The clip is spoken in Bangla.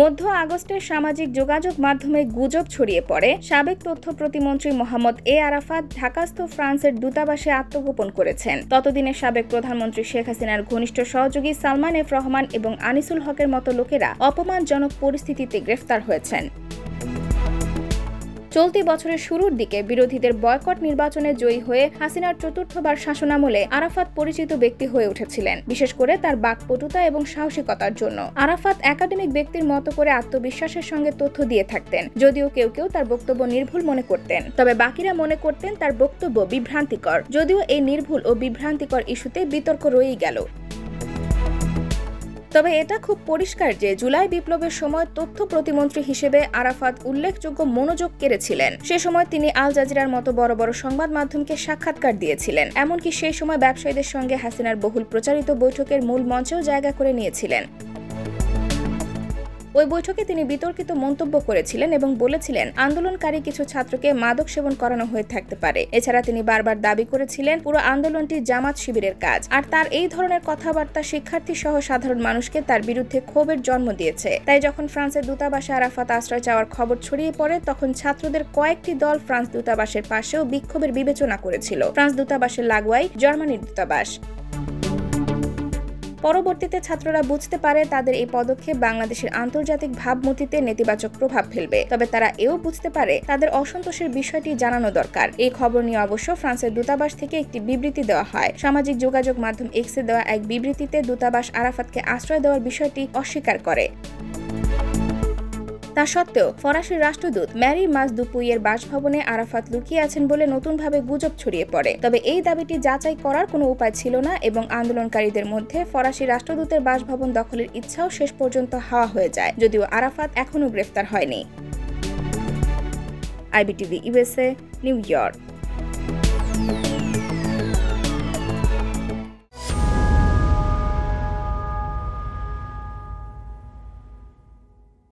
মধ্য আগস্টে সামাজিক যোগাযোগ মাধ্যমে গুজব ছড়িয়ে পড়ে সাবেক তথ্য প্রতিমন্ত্রী মোহাম্মদ এ আরাফাত ঢাকাস্থ ফ্রান্সের দূতাবাসে আত্মগোপন করেছেন। ততদিনে সাবেক প্রধানমন্ত্রী শেখ হাসিনার ঘনিষ্ঠ সহযোগী সালমান এফ রহমান এবং আনিসুল হকের মতো লোকেরা অপমানজনক পরিস্থিতিতে গ্রেফতার হয়েছেন। চলতি বছরের শুরুর দিকে বিরোধীদের বয়কট নির্বাচনে জয়ী হয়ে হাসিনার চতুর্থবার শাসনামলে আরাফাত পরিচিত ব্যক্তি হয়ে উঠেছিলেন, বিশেষ করে তার বাকপটুতা এবং সাহসিকতার জন্য। আরাফাত একাডেমিক ব্যক্তির মতো করে আত্মবিশ্বাসের সঙ্গে তথ্য দিয়ে থাকতেন, যদিও কেউ কেউ তার বক্তব্য নির্ভুল মনে করতেন, তবে বাকিরা মনে করতেন তার বক্তব্য বিভ্রান্তিকর। যদিও এই নির্ভুল ও বিভ্রান্তিকর ইস্যুতে বিতর্ক রয়েই গেল। তবে এটা খুব পরিষ্কার যে জুলাই বিপ্লবের সময় তথ্য প্রতিমন্ত্রী হিসেবে আরাফাত উল্লেখযোগ্য মনোযোগ কেড়েছিলেন। সে সময় তিনি আল জাজিরার মতো বড় বড় সংবাদ মাধ্যমকে সাক্ষাৎকার দিয়েছিলেন, এমনকি সেই সময় ব্যবসায়ীদের সঙ্গে হাসিনার বহুল প্রচারিত বৈঠকের মূল মঞ্চেও জায়গা করে নিয়েছিলেন। ওই বৈঠকে তিনি বিতর্কিত মন্তব্য করেছিলেন এবং বলেছিলেন আন্দোলনকারী কিছু ছাত্রকে মাদক সেবন করানো হয়ে থাকতে পারে। এছাড়া তিনি বারবার দাবি করেছিলেন পুরো আন্দোলনটি জামাত শিবিরের কাজ, আর তার এই ধরনের কথাবার্তা শিক্ষার্থী সহ সাধারণ মানুষকে তার বিরুদ্ধে ক্ষোভের জন্ম দিয়েছে। তাই যখন ফ্রান্সের দূতাবাসে আরাফাত আশ্রয় চাওয়ার খবর ছড়িয়ে পড়ে, তখন ছাত্রদের কয়েকটি দল ফ্রান্স দূতাবাসের পাশেও বিক্ষোভের বিবেচনা করেছিল। ফ্রান্স দূতাবাসের লাগোয়াই জার্মানির দূতাবাস। পরবর্তীতে ছাত্ররা বুঝতে পারে তাদের এই পদক্ষেপ বাংলাদেশের আন্তর্জাতিক ভাবমূর্তিতে নেতিবাচক প্রভাব ফেলবে, তবে তারা এও বুঝতে পারে তাদের অসন্তোষের বিষয়টি জানানো দরকার। এই খবর নিয়ে অবশ্য ফ্রান্সের দূতাবাস থেকে একটি বিবৃতি দেওয়া হয়। সামাজিক যোগাযোগ মাধ্যম এক্সে দেওয়া এক বিবৃতিতে দূতাবাস আরাফাতকে আশ্রয় দেওয়ার বিষয়টি অস্বীকার করে। তা সত্ত্বেও ফরাসি রাষ্ট্রদূত ম্যারি মাজদুপুইয়ের বাসভবনে আরাফাত লুকিয়ে আছেন বলে নতুনভাবে গুজব ছড়িয়ে পড়ে। তবে এই দাবিটি যাচাই করার কোনো উপায় ছিল না এবং আন্দোলনকারীদের মধ্যে ফরাসি রাষ্ট্রদূতের বাসভবন দখলের ইচ্ছাও শেষ পর্যন্ত হাওয়া হয়ে যায়, যদিও আরাফাত এখনও গ্রেফতার হয়নি। IBTV USA, new York.